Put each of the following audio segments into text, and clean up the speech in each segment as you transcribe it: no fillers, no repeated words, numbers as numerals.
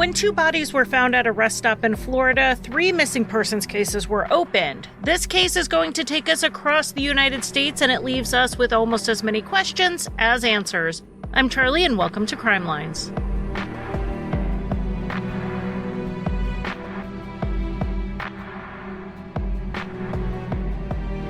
When 2 bodies were found at a rest stop in Florida, 3 missing persons cases were opened. This case is going to take us across the United States, and it leaves us with almost as many questions as answers. I'm Charlie, and welcome to Crimelines.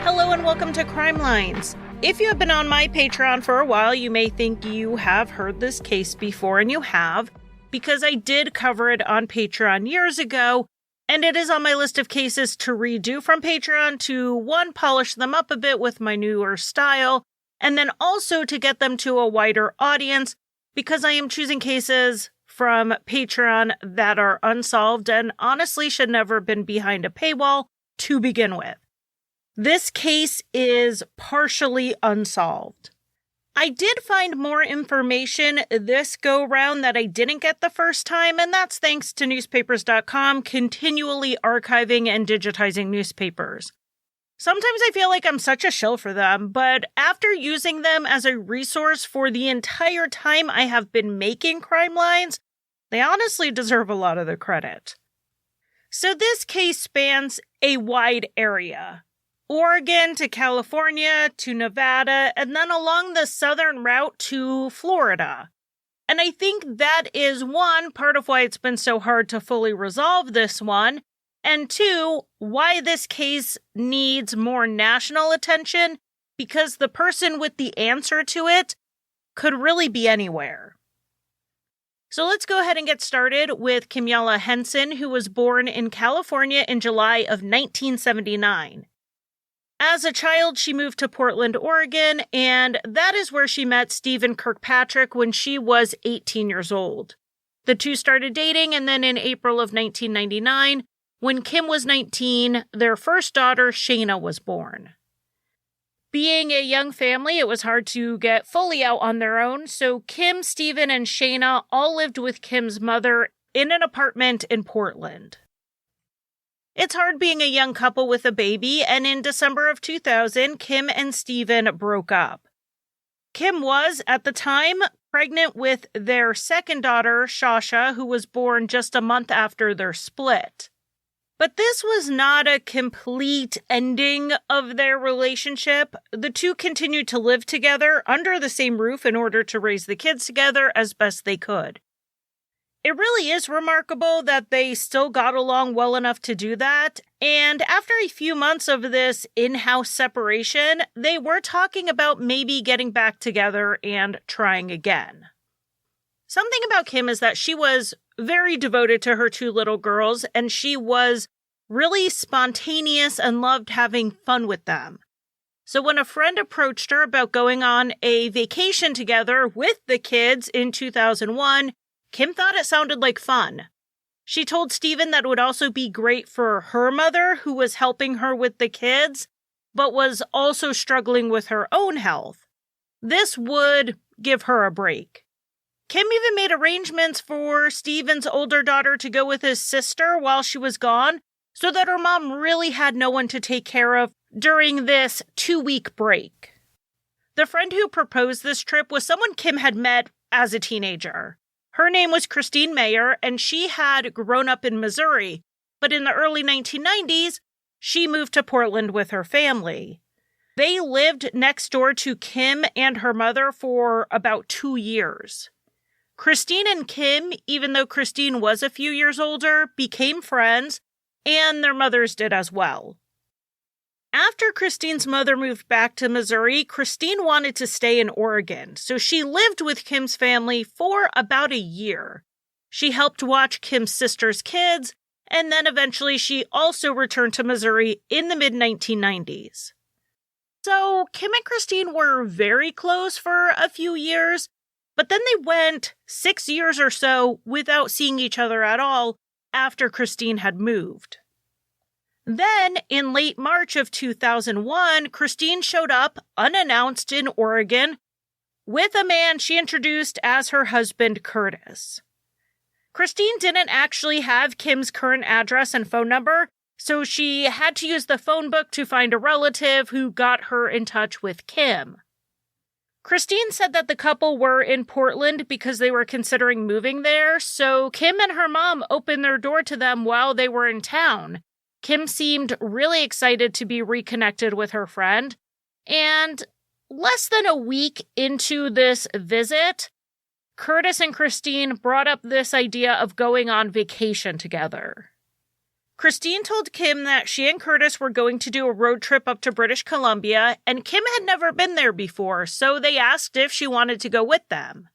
Hello and welcome to Crimelines. If you have been on my Patreon for a while, you may think you have heard this case before, and you have, because I did cover it on Patreon years ago, and it is on my list of cases to redo from Patreon to, one, polish them up a bit with my newer style, and then also to get them to a wider audience, because I am choosing cases from Patreon that are unsolved and honestly should never have been behind a paywall to begin with. This case is partially unsolved. I did find more information this go-round that I didn't get the first time, and that's thanks to newspapers.com continually archiving and digitizing newspapers. Sometimes I feel like I'm such a shill for them, but after using them as a resource for the entire time I have been making Crimelines, they honestly deserve a lot of the credit. So this case spans a wide area. Oregon to California to Nevada, and then along the southern route to Florida. And I think that is, one, part of why it's been so hard to fully resolve this one, and two, why this case needs more national attention, because the person with the answer to it could really be anywhere. So let's go ahead and get started with Kimyala Henson, who was born in California in July of 1979. As a child, she moved to Portland, Oregon, and that is where she met Stephen Kirkpatrick when she was 18 years old. The two started dating, and then in April of 1999, when Kim was 19, their first daughter, Shaina, was born. Being a young family, it was hard to get fully out on their own, so Kim, Stephen, and Shaina all lived with Kim's mother in an apartment in Portland. It's hard being a young couple with a baby, and in December of 2000, Kim and Stephen broke up. Kim was, at the time, pregnant with their second daughter, Shausha, who was born just a month after their split. But this was not a complete ending of their relationship. The two continued to live together under the same roof in order to raise the kids together as best they could. It really is remarkable that they still got along well enough to do that, and after a few months of this in-house separation, they were talking about maybe getting back together and trying again. Something about Kim is that she was very devoted to her 2 little girls, and she was really spontaneous and loved having fun with them. So when a friend approached her about going on a vacation together with the kids in 2001, Kim thought it sounded like fun. She told Stephen that it would also be great for her mother, who was helping her with the kids, but was also struggling with her own health. This would give her a break. Kim even made arrangements for Stephen's older daughter to go with his sister while she was gone, so that her mom really had no one to take care of during this 2-week break. The friend who proposed this trip was someone Kim had met as a teenager. Her name was Christine Mayer, and she had grown up in Missouri, but in the early 1990s, she moved to Portland with her family. They lived next door to Kim and her mother for about 2 years. Christine and Kim, even though Christine was a few years older, became friends, and their mothers did as well. After Christine's mother moved back to Missouri, Christine wanted to stay in Oregon, so she lived with Kim's family for about a year. She helped watch Kim's sister's kids, and then eventually she also returned to Missouri in the mid-1990s. So Kim and Christine were very close for a few years, but then they went 6 years or so without seeing each other at all after Christine had moved. Then, in late March of 2001, Christine showed up unannounced in Oregon with a man she introduced as her husband, Curtis. Christine didn't actually have Kim's current address and phone number, so she had to use the phone book to find a relative who got her in touch with Kim. Christine said that the couple were in Portland because they were considering moving there, so Kim and her mom opened their door to them while they were in town. Kim seemed really excited to be reconnected with her friend, and less than a week into this visit, Curtis and Christine brought up this idea of going on vacation together. Christine told Kim that she and Curtis were going to do a road trip up to British Columbia, and Kim had never been there before, so they asked if she wanted to go with them.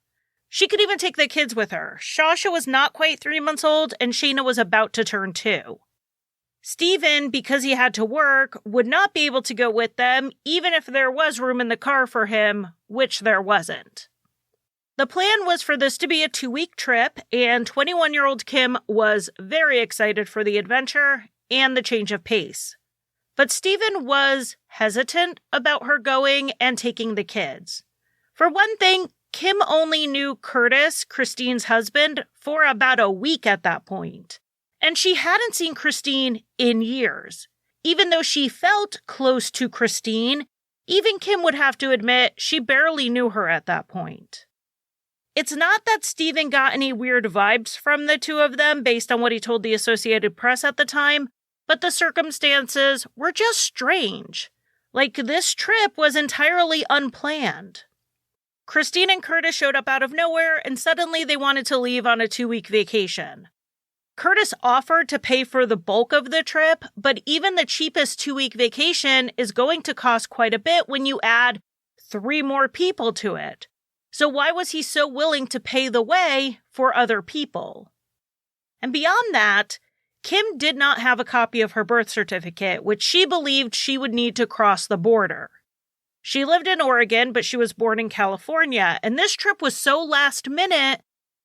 She could even take the kids with her. Shausha was not quite 3 months old, and Shaina was about to turn 2. Stephen, because he had to work, would not be able to go with them, even if there was room in the car for him, which there wasn't. The plan was for this to be a 2-week trip, and 21-year-old Kim was very excited for the adventure and the change of pace. But Stephen was hesitant about her going and taking the kids. For one thing, Kim only knew Curtis, Christine's husband, for about a week at that point. And she hadn't seen Christine in years. Even though she felt close to Christine, even Kim would have to admit she barely knew her at that point. It's not that Stephen got any weird vibes from the two of them based on what he told the Associated Press at the time, but the circumstances were just strange. Like, this trip was entirely unplanned. Christine and Curtis showed up out of nowhere, and suddenly they wanted to leave on a 2-week vacation. Curtis offered to pay for the bulk of the trip, but even the cheapest 2-week vacation is going to cost quite a bit when you add 3 more people to it. So why was he so willing to pay the way for other people? And beyond that, Kim did not have a copy of her birth certificate, which she believed she would need to cross the border. She lived in Oregon, but she was born in California, and this trip was so last minute,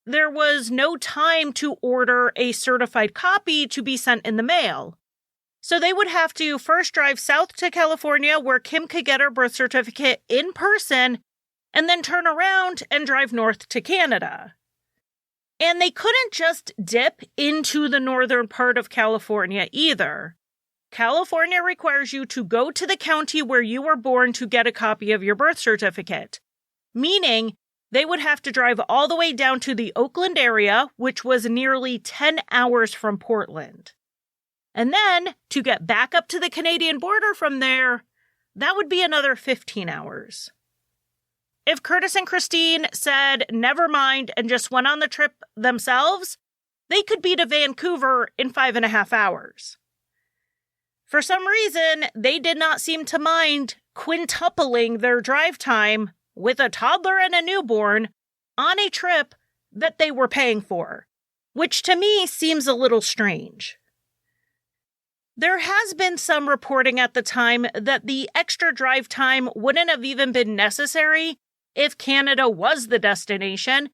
there was no time to order a certified copy to be sent in the mail. So they would have to first drive south to California, where Kim could get her birth certificate in person, and then turn around and drive north to Canada. And they couldn't just dip into the northern part of California either. California requires you to go to the county where you were born to get a copy of your birth certificate, meaning they would have to drive all the way down to the Oakland area, which was nearly 10 hours from Portland. And then, to get back up to the Canadian border from there, that would be another 15 hours. If Curtis and Christine said never mind and just went on the trip themselves, they could be to Vancouver in 5.5 hours. For some reason, they did not seem to mind quintupling their drive time with a toddler and a newborn on a trip that they were paying for, which to me seems a little strange. There has been some reporting at the time that the extra drive time wouldn't have even been necessary if Canada was the destination,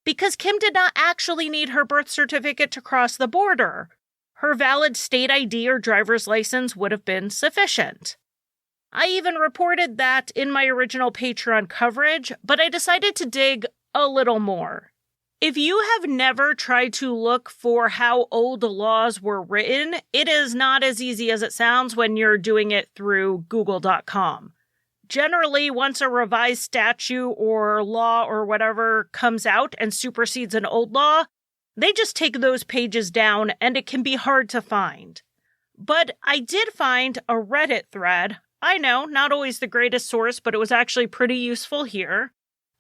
because Kim did not actually need her birth certificate to cross the border. Her valid state ID or driver's license would have been sufficient. I even reported that in my original Patreon coverage, but I decided to dig a little more. If you have never tried to look for how old laws were written, it is not as easy as it sounds when you're doing it through Google.com. Generally, once a revised statute or law or whatever comes out and supersedes an old law, they just take those pages down and it can be hard to find. But I did find a Reddit thread. I know, not always the greatest source, but it was actually pretty useful here.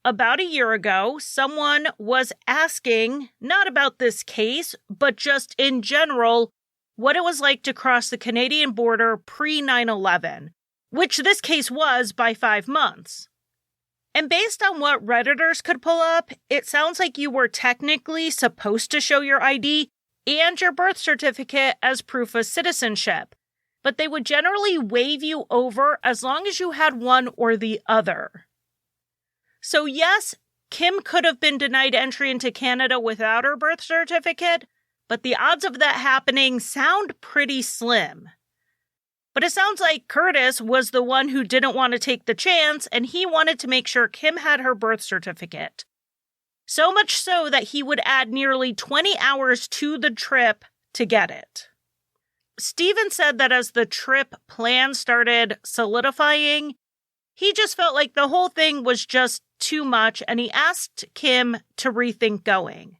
About a year ago, someone was asking, not about this case, but just in general, what it was like to cross the Canadian border pre-9/11. Which this case was by 5 months. And based on what Redditors could pull up, it sounds like you were technically supposed to show your ID and your birth certificate as proof of citizenship, but they would generally wave you over as long as you had one or the other. So yes, Kim could have been denied entry into Canada without her birth certificate, but the odds of that happening sound pretty slim. But it sounds like Curtis was the one who didn't want to take the chance, and he wanted to make sure Kim had her birth certificate. So much so that he would add nearly 20 hours to the trip to get it. Stephen said that as the trip plan started solidifying, He just felt like the whole thing was just too much, and he asked Kim to rethink going.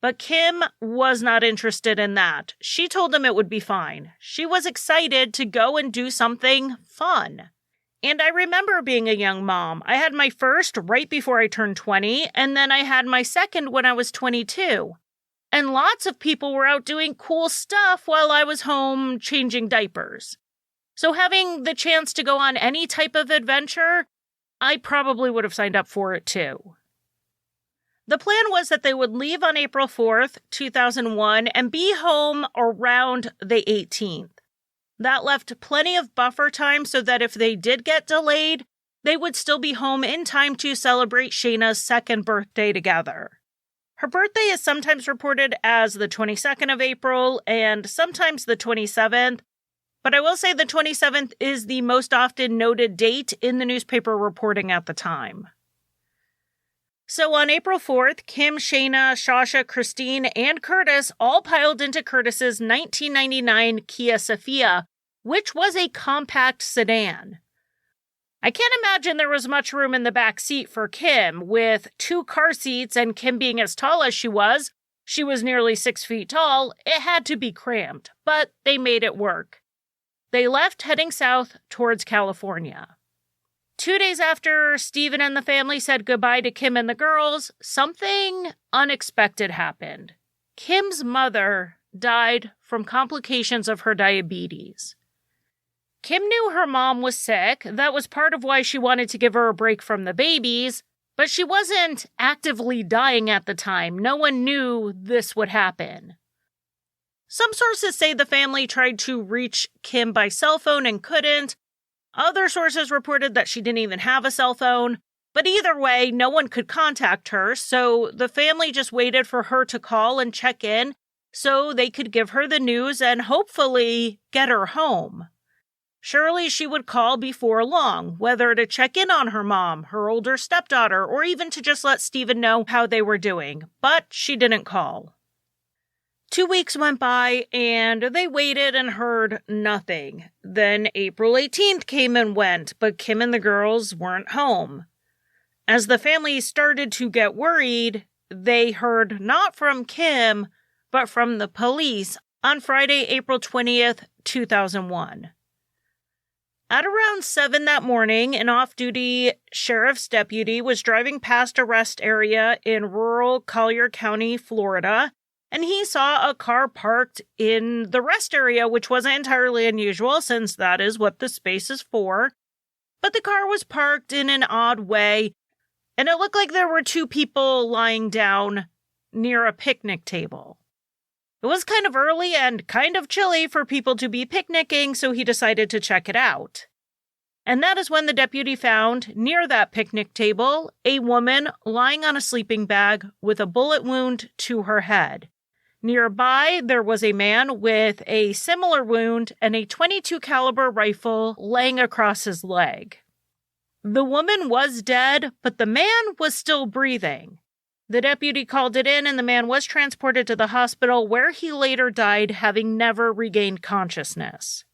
But Kim was not interested in that. She told him it would be fine. She was excited to go and do something fun. And I remember being a young mom. I had my first right before I turned 20, and then I had my second when I was 22. And lots of people were out doing cool stuff while I was home changing diapers. So having the chance to go on any type of adventure, I probably would have signed up for it too. The plan was that they would leave on April 4th, 2001, and be home around the 18th. That left plenty of buffer time so that if they did get delayed, they would still be home in time to celebrate Shaina's second birthday together. Her birthday is sometimes reported as the 22nd of April and sometimes the 27th, but I will say the 27th is the most often noted date in the newspaper reporting at the time. So on April 4th, Kim, Shaina, Shausha, Christine, and Curtis all piled into Curtis's 1999 Kia Sophia, which was a compact sedan. I can't imagine there was much room in the back seat for Kim, with 2 car seats and Kim being as tall as she was nearly 6 feet tall, it had to be cramped, but they made it work. They left heading south towards California. 2 days after Stephen and the family said goodbye to Kim and the girls, something unexpected happened. Kim's mother died from complications of her diabetes. Kim knew her mom was sick. That was part of why she wanted to give her a break from the babies, but she wasn't actively dying at the time. No one knew this would happen. Some sources say the family tried to reach Kim by cell phone and couldn't. Other sources reported that she didn't even have a cell phone, but either way, no one could contact her, so the family just waited for her to call and check in so they could give her the news and hopefully get her home. Surely she would call before long, whether to check in on her mom, her older stepdaughter, or even to just let Stephen know how they were doing, but she didn't call. 2 weeks went by, and they waited and heard nothing. Then April 18th came and went, but Kim and the girls weren't home. As the family started to get worried, they heard not from Kim, but from the police on Friday, April 20th, 2001. At around 7 that morning, an off-duty sheriff's deputy was driving past a rest area in rural Collier County, Florida, and he saw a car parked in the rest area, which wasn't entirely unusual since that is what the space is for. But the car was parked in an odd way, and it looked like there were 2 people lying down near a picnic table. It was kind of early and kind of chilly for people to be picnicking, so he decided to check it out. And that is when the deputy found, near that picnic table, a woman lying on a sleeping bag with a bullet wound to her head. Nearby, there was a man with a similar wound and a .22 caliber rifle laying across his leg. The woman was dead, but the man was still breathing. The deputy called it in, and the man was transported to the hospital, where he later died, having never regained consciousness.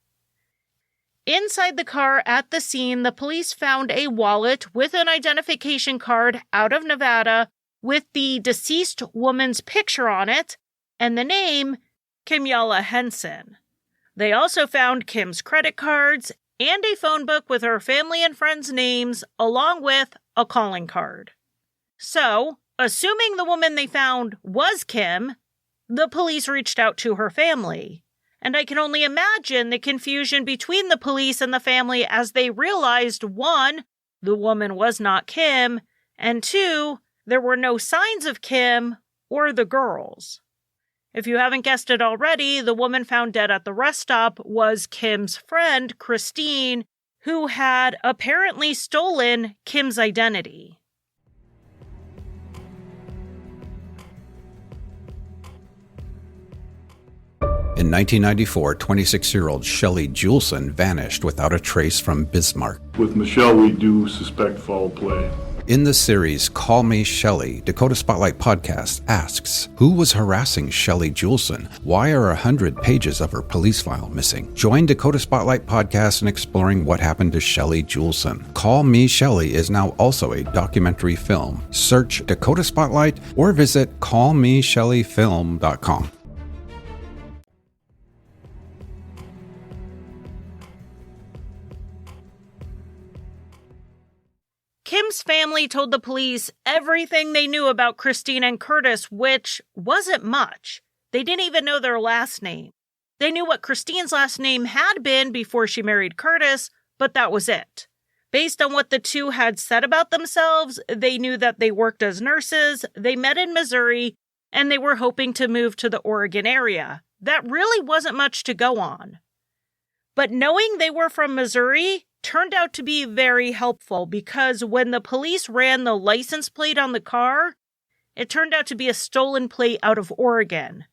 Inside the car at the scene, the police found a wallet with an identification card out of Nevada with the deceased woman's picture on it, and the name, Kimyala Henson. They also found Kim's credit cards and a phone book with her family and friends' names, along with a calling card. So, assuming the woman they found was Kim, the police reached out to her family. And I can only imagine the confusion between the police and the family as they realized, 1, the woman was not Kim, and 2, there were no signs of Kim or the girls. If you haven't guessed it already, the woman found dead at the rest stop was Kim's friend, Christine, who had apparently stolen Kim's identity. In 1994, 26-year-old Shelley Juleson vanished without a trace from Bismarck. With Michelle, we do suspect foul play. In the series Call Me Shelley, Dakota Spotlight Podcast asks, who was harassing Shelley Juleson? Why are 100 pages of her police file missing? Join Dakota Spotlight Podcast in exploring what happened to Shelley Juleson. Call Me Shelley is now also a documentary film. Search Dakota Spotlight or visit callmeshelleyfilm.com. Kim's family told the police everything they knew about Christine and Curtis, which wasn't much. They didn't even know their last name. They knew what Christine's last name had been before she married Curtis, but that was it. Based on what the two had said about themselves, they knew that they worked as nurses, they met in Missouri, and they were hoping to move to the Oregon area. That really wasn't much to go on. But knowing they were from Missouri turned out to be very helpful, because when the police ran the license plate on the car, it turned out to be a stolen plate out of Oregon.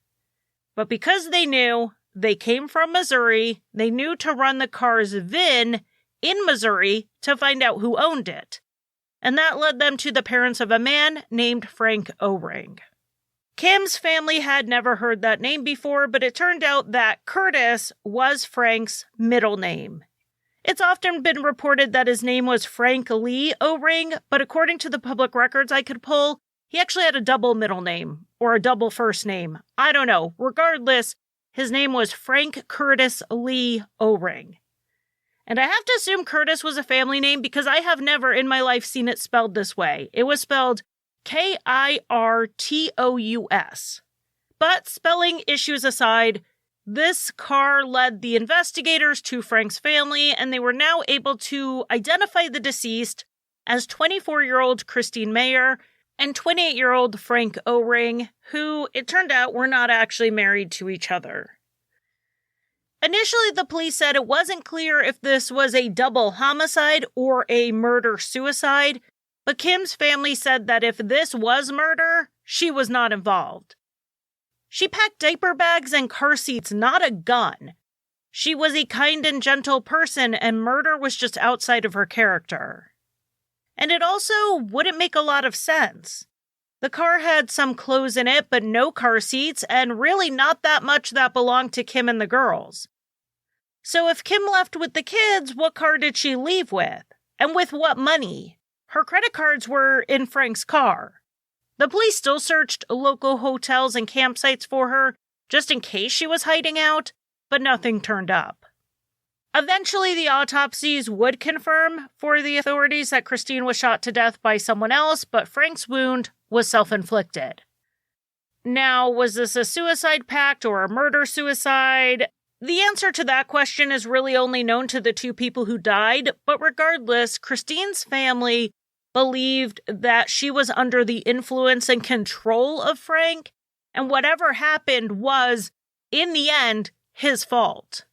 But because they knew they came from Missouri, they knew to run the car's VIN in Missouri to find out who owned it. And that led them to the parents of a man named Frank O-Ring. Kim's family had never heard that name before, but it turned out that Curtis was Frank's middle name. It's often been reported that his name was Frank Lee O-Ring, but according to the public records I could pull, he actually had a double middle name, or a double first name. I don't know. Regardless, his name was Frank Curtis Lee O-Ring. And I have to assume Curtis was a family name because I have never in my life seen it spelled this way. It was spelled Kirtous. But spelling issues aside, this car led the investigators to Frank's family, and they were now able to identify the deceased as 24-year-old Christine Mayer and 28-year-old Frank O-Ring, who, it turned out, were not actually married to each other. Initially, the police said it wasn't clear if this was a double homicide or a murder-suicide, but Kim's family said that if this was murder, she was not involved. She packed diaper bags and car seats, not a gun. She was a kind and gentle person, and murder was just outside of her character. And it also wouldn't make a lot of sense. The car had some clothes in it, but no car seats, and really not that much that belonged to Kim and the girls. So if Kim left with the kids, what car did she leave with? And with what money? Her credit cards were in Frank's car. The police still searched local hotels and campsites for her, just in case she was hiding out, but nothing turned up. Eventually, the autopsies would confirm for the authorities that Christine was shot to death by someone else, but Frank's wound was self-inflicted. Now, was this a suicide pact or a murder-suicide? The answer to that question is really only known to the two people who died, but regardless, Christine's family believed that she was under the influence and control of Frank, and whatever happened was, in the end, his fault.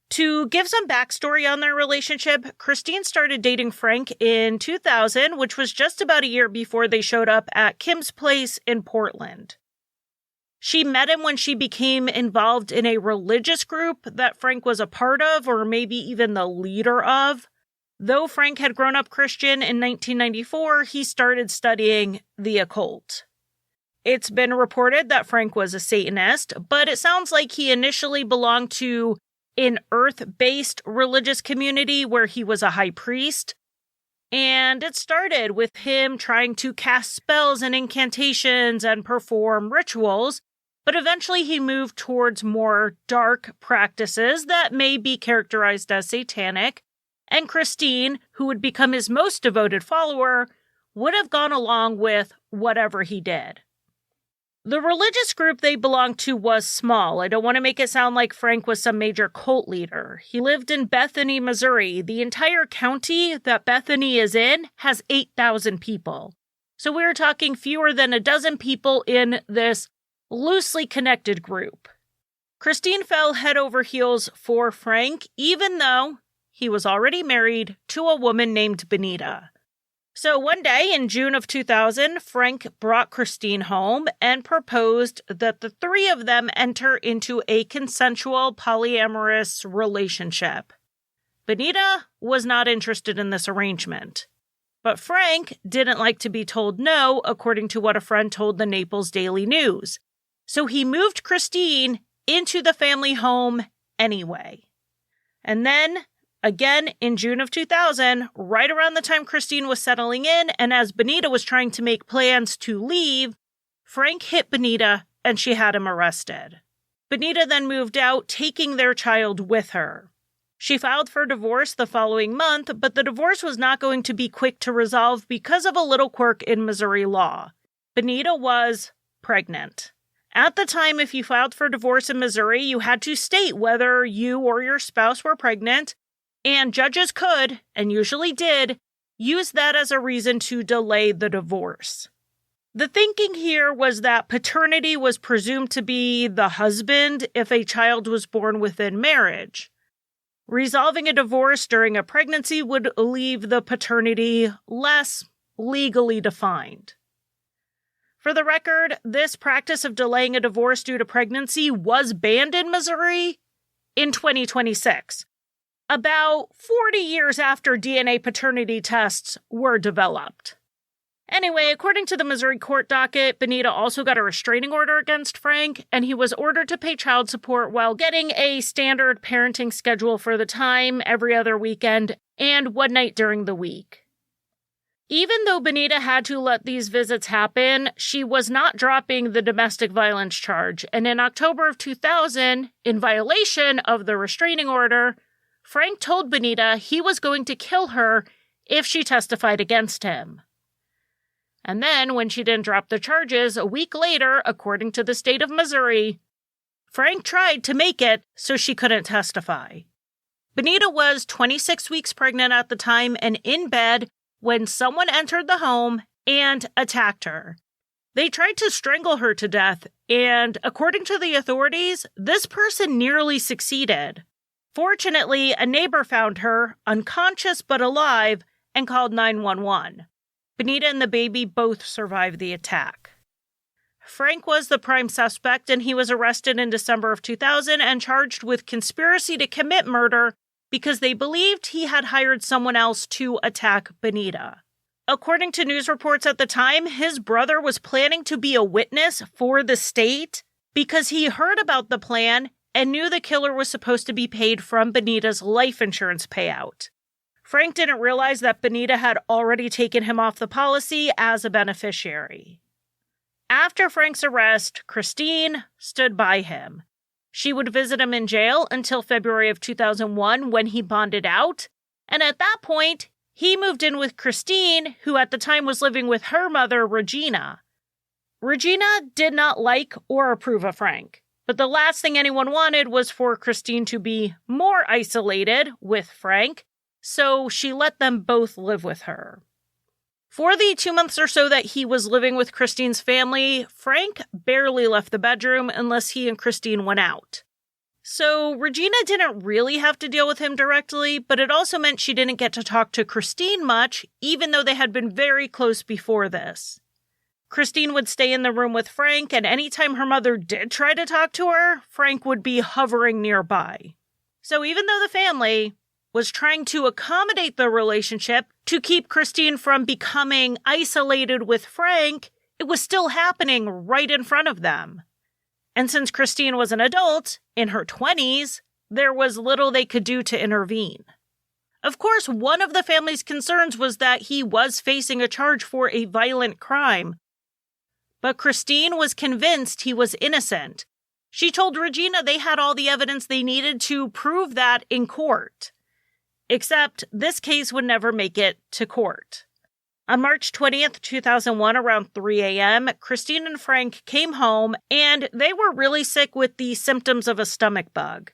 To give some backstory on their relationship, Christine started dating Frank in 2000, which was just about a year before they showed up at Kim's place in Portland. She met him when she became involved in a religious group that Frank was a part of, or maybe even the leader of. Though Frank had grown up Christian in 1994, he started studying the occult. It's been reported that Frank was a Satanist, but it sounds like he initially belonged to an earth-based religious community where he was a high priest. And it started with him trying to cast spells and incantations and perform rituals, but eventually he moved towards more dark practices that may be characterized as satanic. And Christine, who would become his most devoted follower, would have gone along with whatever he did. The religious group they belonged to was small. I don't want to make it sound like Frank was some major cult leader. He lived in Bethany, Missouri. The entire county that Bethany is in has 8,000 people. So we're talking fewer than a dozen people in this loosely connected group. Christine fell head over heels for Frank, even though he was already married to a woman named Benita. So one day in June of 2000, Frank brought Christine home and proposed that the three of them enter into a consensual polyamorous relationship. Benita was not interested in this arrangement. But Frank didn't like to be told no, according to what a friend told the Naples Daily News. So he moved Christine into the family home anyway. And then, again, in June of 2000, right around the time Christine was settling in, and as Benita was trying to make plans to leave, Frank hit Benita and she had him arrested. Benita then moved out, taking their child with her. She filed for divorce the following month, but the divorce was not going to be quick to resolve because of a little quirk in Missouri law. Benita was pregnant. At the time, if you filed for divorce in Missouri, you had to state whether you or your spouse were pregnant, and judges could, and usually did, use that as a reason to delay the divorce. The thinking here was that paternity was presumed to be the husband if a child was born within marriage. Resolving a divorce during a pregnancy would leave the paternity less legally defined. For the record, this practice of delaying a divorce due to pregnancy was banned in Missouri in 2026, about 40 years after DNA paternity tests were developed. Anyway, according to the Missouri court docket, Benita also got a restraining order against Frank, and he was ordered to pay child support while getting a standard parenting schedule for the time, every other weekend, and one night during the week. Even though Benita had to let these visits happen, she was not dropping the domestic violence charge, and in October of 2000, in violation of the restraining order, Frank told Benita he was going to kill her if she testified against him. And then, when she didn't drop the charges, a week later, according to the state of Missouri, Frank tried to make it so she couldn't testify. Benita was 26 weeks pregnant at the time and in bed when someone entered the home and attacked her. They tried to strangle her to death, and according to the authorities, this person nearly succeeded. Fortunately, a neighbor found her, unconscious but alive, and called 911. Benita and the baby both survived the attack. Frank was the prime suspect, and he was arrested in December of 2000 and charged with conspiracy to commit murder because they believed he had hired someone else to attack Benita. According to news reports at the time, his brother was planning to be a witness for the state because he heard about the plan and knew the killer was supposed to be paid from Benita's life insurance payout. Frank didn't realize that Benita had already taken him off the policy as a beneficiary. After Frank's arrest, Christine stood by him. She would visit him in jail until February of 2001 when he bonded out, and at that point, he moved in with Christine, who at the time was living with her mother, Regina. Regina did not like or approve of Frank, but the last thing anyone wanted was for Christine to be more isolated with Frank, so she let them both live with her. For the 2 months or so that he was living with Christine's family, Frank barely left the bedroom unless he and Christine went out. So Regina didn't really have to deal with him directly, but it also meant she didn't get to talk to Christine much, even though they had been very close before this. Christine would stay in the room with Frank, and anytime her mother did try to talk to her, Frank would be hovering nearby. So even though the family was trying to accommodate the relationship to keep Christine from becoming isolated with Frank, it was still happening right in front of them. And since Christine was an adult, in her 20s, there was little they could do to intervene. Of course, one of the family's concerns was that he was facing a charge for a violent crime. But Christine was convinced he was innocent. She told Regina they had all the evidence they needed to prove that in court. Except this case would never make it to court. On March 20th, 2001, around 3 a.m., Christine and Frank came home, and they were really sick with the symptoms of a stomach bug.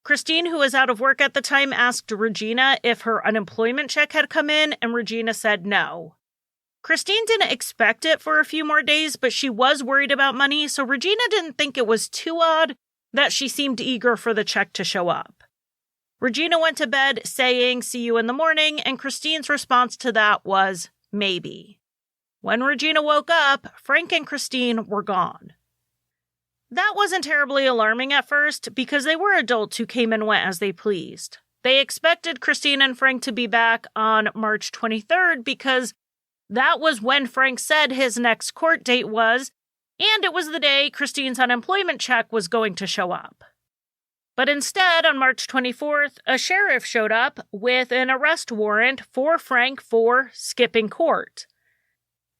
Christine, who was out of work at the time, asked Regina if her unemployment check had come in, and Regina said no. Christine didn't expect it for a few more days, but she was worried about money, so Regina didn't think it was too odd that she seemed eager for the check to show up. Regina went to bed saying, "See you in the morning," and Christine's response to that was, "Maybe." When Regina woke up, Frank and Christine were gone. That wasn't terribly alarming at first because they were adults who came and went as they pleased. They expected Christine and Frank to be back on March 23rd because that was when Frank said his next court date was, and it was the day Christine's unemployment check was going to show up. But instead, on March 24th, a sheriff showed up with an arrest warrant for Frank for skipping court.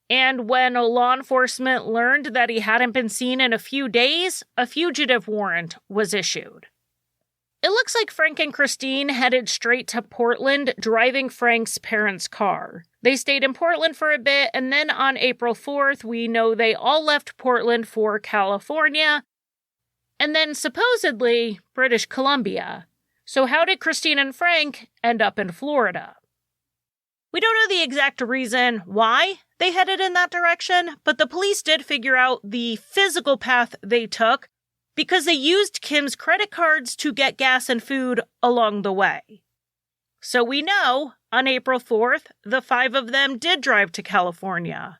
And when law enforcement learned that he hadn't been seen in a few days, a fugitive warrant was issued. It looks like Frank and Christine headed straight to Portland, driving Frank's parents' car. They stayed in Portland for a bit, and then on April 4th, we know they all left Portland for California, and then supposedly British Columbia. So how did Christine and Frank end up in Florida? We don't know the exact reason why they headed in that direction, but the police did figure out the physical path they took because they used Kim's credit cards to get gas and food along the way. So we know, on April 4th, the 5 of them did drive to California.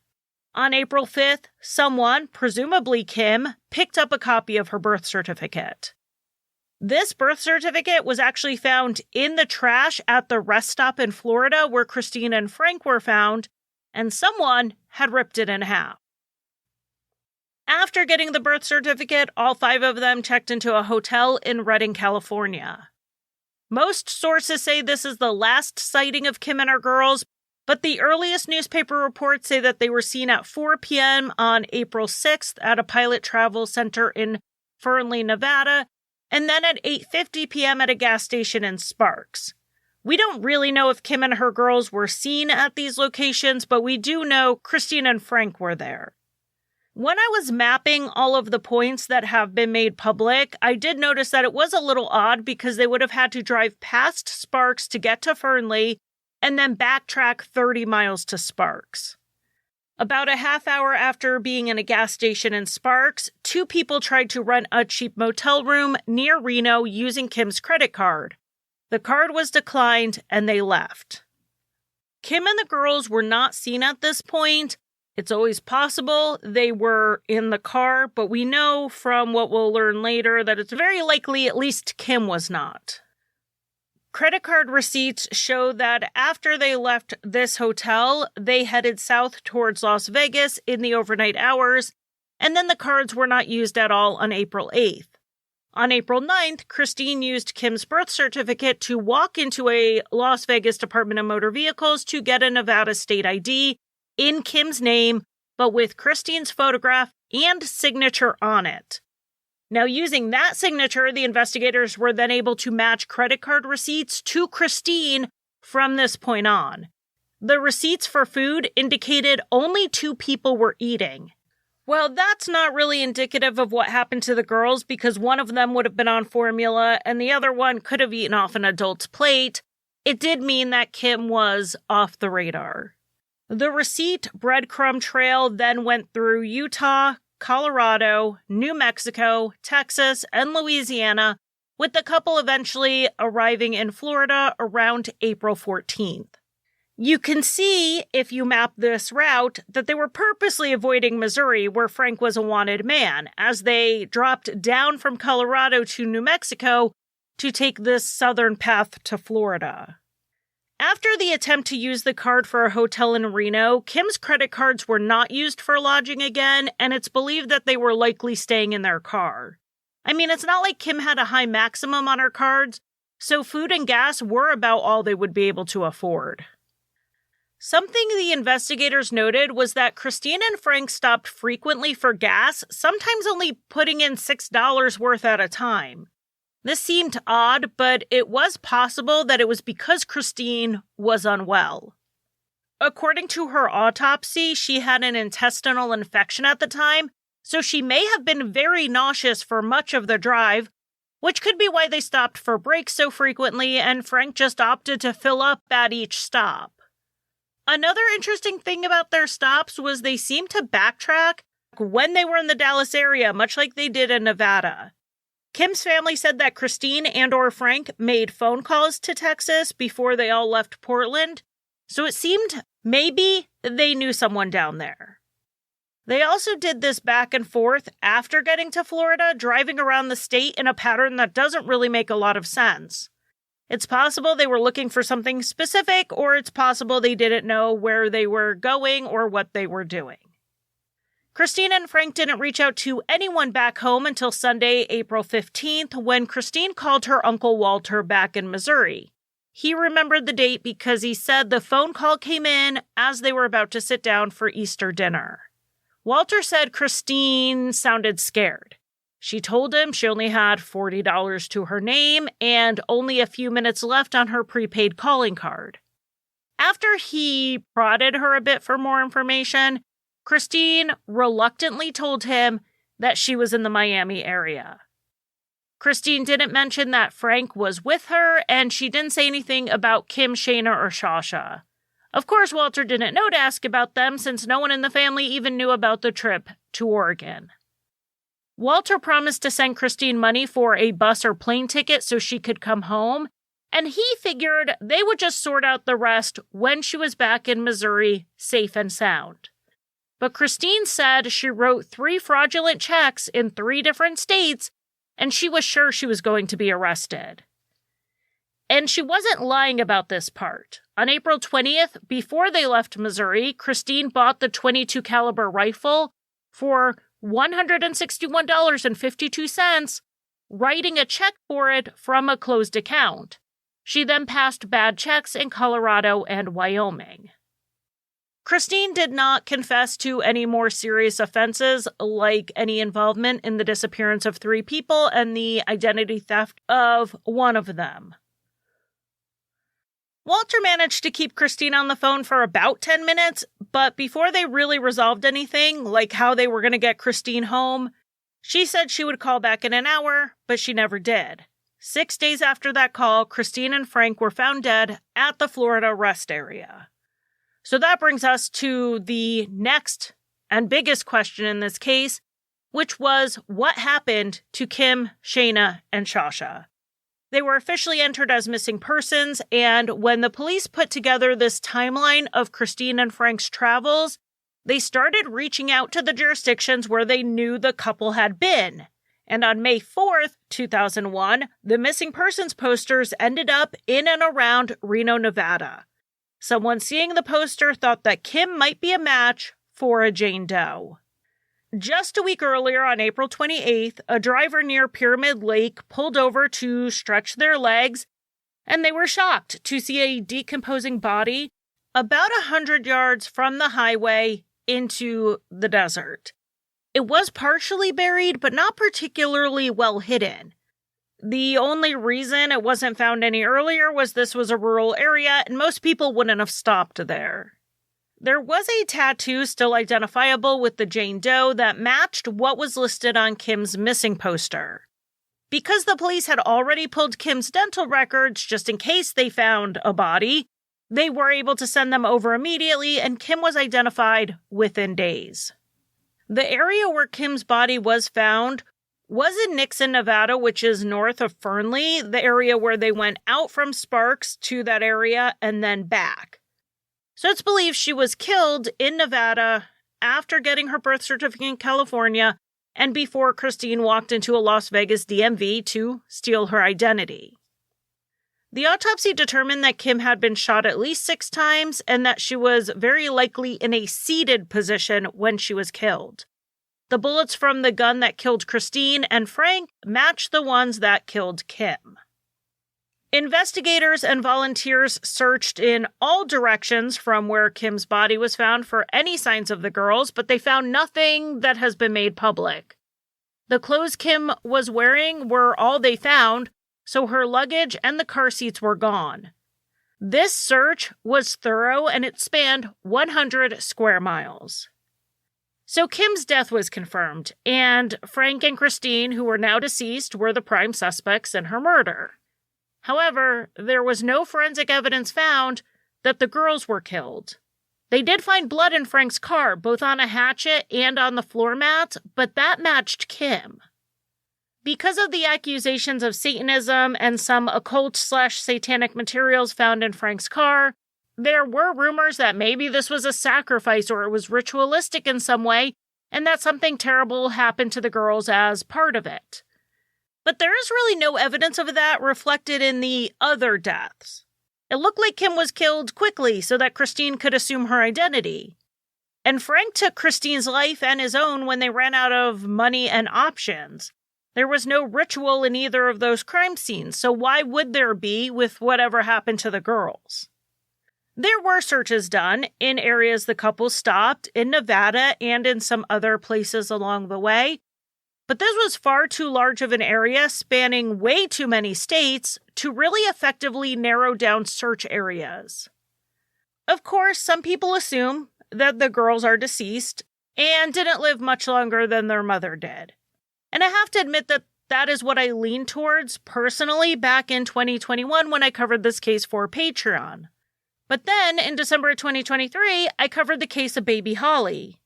On April 5th, someone, presumably Kim, picked up a copy of her birth certificate. This birth certificate was actually found in the trash at the rest stop in Florida where Christine and Frank were found, and someone had ripped it in half. After getting the birth certificate, all 5 of them checked into a hotel in Redding, California. Most sources say this is the last sighting of Kim and her girls, but the earliest newspaper reports say that they were seen at 4 p.m. on April 6th at a Pilot Travel Center in Fernley, Nevada, and then at 8:50 p.m. at a gas station in Sparks. We don't really know if Kim and her girls were seen at these locations, but we do know Christine and Frank were there. When I was mapping all of the points that have been made public, I did notice that it was a little odd because they would have had to drive past Sparks to get to Fernley and then backtrack 30 miles to Sparks. About a half hour after being in a gas station in Sparks, 2 people tried to rent a cheap motel room near Reno using Kim's credit card. The card was declined and they left. Kim and the girls were not seen at this point. It's always possible they were in the car, but we know from what we'll learn later that it's very likely at least Kim was not. Credit card receipts show that after they left this hotel, they headed south towards Las Vegas in the overnight hours, and then the cards were not used at all on April 8th. On April 9th, Christine used Kim's birth certificate to walk into a Las Vegas Department of Motor Vehicles to get a Nevada state ID in Kim's name, but with Christine's photograph and signature on it. Now, using that signature, the investigators were then able to match credit card receipts to Christine from this point on. The receipts for food indicated only 2 people were eating. Well, that's not really indicative of what happened to the girls because one of them would have been on formula and the other one could have eaten off an adult's plate. It did mean that Kim was off the radar. The receipt breadcrumb trail then went through Utah, Colorado, New Mexico, Texas, and Louisiana, with the couple eventually arriving in Florida around April 14th. You can see, if you map this route, that they were purposely avoiding Missouri, where Frank was a wanted man, as they dropped down from Colorado to New Mexico to take this southern path to Florida. After the attempt to use the card for a hotel in Reno, Kim's credit cards were not used for lodging again, and it's believed that they were likely staying in their car. I mean, it's not like Kim had a high maximum on her cards, so food and gas were about all they would be able to afford. Something the investigators noted was that Christine and Frank stopped frequently for gas, sometimes only putting in $6 worth at a time. This seemed odd, but it was possible that it was because Christine was unwell. According to her autopsy, she had an intestinal infection at the time, so she may have been very nauseous for much of the drive, which could be why they stopped for breaks so frequently and Frank just opted to fill up at each stop. Another interesting thing about their stops was they seemed to backtrack when they were in the Dallas area, much like they did in Nevada. Kim's family said that Christine and/or Frank made phone calls to Texas before they all left Portland, so it seemed maybe they knew someone down there. They also did this back and forth after getting to Florida, driving around the state in a pattern that doesn't really make a lot of sense. It's possible they were looking for something specific, or it's possible they didn't know where they were going or what they were doing. Christine and Frank didn't reach out to anyone back home until Sunday, April 15th, when Christine called her Uncle Walter back in Missouri. He remembered the date because he said the phone call came in as they were about to sit down for Easter dinner. Walter said Christine sounded scared. She told him she only had $40 to her name and only a few minutes left on her prepaid calling card. After he prodded her a bit for more information, Christine reluctantly told him that she was in the Miami area. Christine didn't mention that Frank was with her, and she didn't say anything about Kim, Shaina, or Shausha. Of course, Walter didn't know to ask about them since no one in the family even knew about the trip to Oregon. Walter promised to send Christine money for a bus or plane ticket so she could come home, and he figured they would just sort out the rest when she was back in Missouri, safe and sound. But Christine said she wrote 3 fraudulent checks in 3 different states, and she was sure she was going to be arrested. And she wasn't lying about this part. On April 20th, before they left Missouri, Christine bought the .22 caliber rifle for $161.52, writing a check for it from a closed account. She then passed bad checks in Colorado and Wyoming. Christine did not confess to any more serious offenses, like any involvement in the disappearance of 3 people and the identity theft of one of them. Walter managed to keep Christine on the phone for about 10 minutes, but before they really resolved anything, like how they were going to get Christine home, she said she would call back in an hour, but she never did. 6 days after that call, Christine and Frank were found dead at the Florida rest area. So that brings us to the next and biggest question in this case, which was what happened to Kim, Shaina, and Shausha. They were officially entered as missing persons, and when the police put together this timeline of Christine and Frank's travels, they started reaching out to the jurisdictions where they knew the couple had been. And on May 4th, 2001, the missing persons posters ended up in and around Reno, Nevada. Someone seeing the poster thought that Kim might be a match for a Jane Doe. Just a week earlier, on April 28th, a driver near Pyramid Lake pulled over to stretch their legs, and they were shocked to see a decomposing body about 100 yards from the highway into the desert. It was partially buried, but not particularly well hidden. The only reason it wasn't found any earlier was this was a rural area, and most people wouldn't have stopped there. There was a tattoo still identifiable with the Jane Doe that matched what was listed on Kim's missing poster. Because the police had already pulled Kim's dental records just in case they found a body, they were able to send them over immediately, and Kim was identified within days. The area where Kim's body was found was in Nixon, Nevada, which is north of Fernley, the area where they went out from Sparks to that area and then back. So it's believed she was killed in Nevada after getting her birth certificate in California and before Christine walked into a Las Vegas DMV to steal her identity. The autopsy determined that Kim had been shot at least 6 times and that she was very likely in a seated position when she was killed. The bullets from the gun that killed Christine and Frank matched the ones that killed Kim. Investigators and volunteers searched in all directions from where Kim's body was found for any signs of the girls, but they found nothing that has been made public. The clothes Kim was wearing were all they found, so her luggage and the car seats were gone. This search was thorough and it spanned 100 square miles. So Kim's death was confirmed, and Frank and Christine, who were now deceased, were the prime suspects in her murder. However, there was no forensic evidence found that the girls were killed. They did find blood in Frank's car, both on a hatchet and on the floor mat, but that matched Kim. Because of the accusations of Satanism and some occult/satanic materials found in Frank's car, there were rumors that maybe this was a sacrifice or it was ritualistic in some way, and that something terrible happened to the girls as part of it. But there is really no evidence of that reflected in the other deaths. It looked like Kim was killed quickly so that Christine could assume her identity. And Frank took Christine's life and his own when they ran out of money and options. There was no ritual in either of those crime scenes, so why would there be with whatever happened to the girls? There were searches done in areas the couple stopped, in Nevada and in some other places along the way, but this was far too large of an area spanning way too many states to really effectively narrow down search areas. Of course, some people assume that the girls are deceased and didn't live much longer than their mother did. And I have to admit that that is what I leaned towards personally back in 2021 when I covered this case for Patreon. But then in December 2023, I covered the case of baby Holly.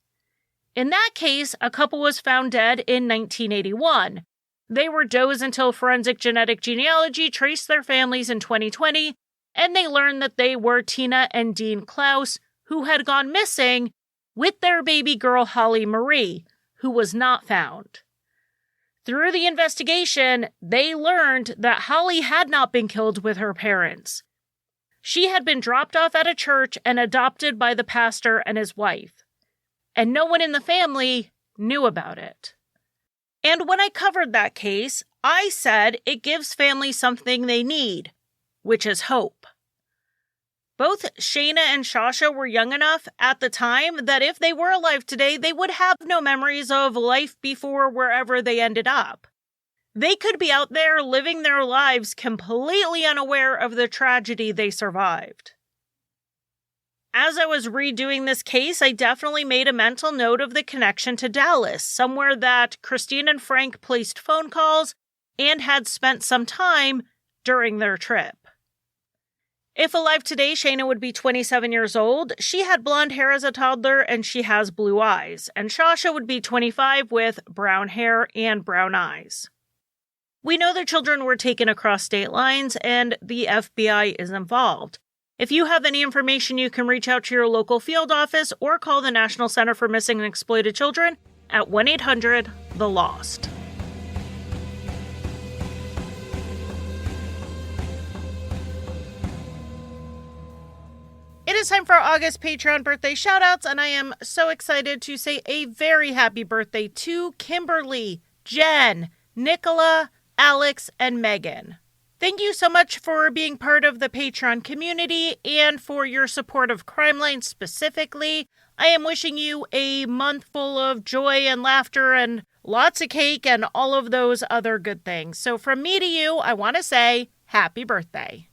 In that case, a couple was found dead in 1981. They were does until forensic genetic genealogy traced their families in 2020, and they learned that they were Tina and Dean Klaus, who had gone missing with their baby girl Holly Marie, who was not found. Through the investigation, they learned that Holly had not been killed with her parents. She had been dropped off at a church and adopted by the pastor and his wife. And no one in the family knew about it. And when I covered that case, I said it gives families something they need, which is hope. Both Shaina and Shausha were young enough at the time that if they were alive today, they would have no memories of life before wherever they ended up. They could be out there living their lives completely unaware of the tragedy they survived. As I was redoing this case, I definitely made a mental note of the connection to Dallas, somewhere that Christine and Frank placed phone calls and had spent some time during their trip. If alive today, Shaina would be 27 years old. She had blonde hair as a toddler and she has blue eyes. And Shausha would be 25 with brown hair and brown eyes. We know the children were taken across state lines and the FBI is involved. If you have any information, you can reach out to your local field office or call the National Center for Missing and Exploited Children at 1-800-THE-LOST. It is time for our August Patreon birthday shoutouts, and I am so excited to say a very happy birthday to Kimberly, Jen, Nicola, Alex, and Megan. Thank you so much for being part of the Patreon community and for your support of Crimelines specifically. I am wishing you a month full of joy and laughter and lots of cake and all of those other good things. So from me to you, I want to say happy birthday.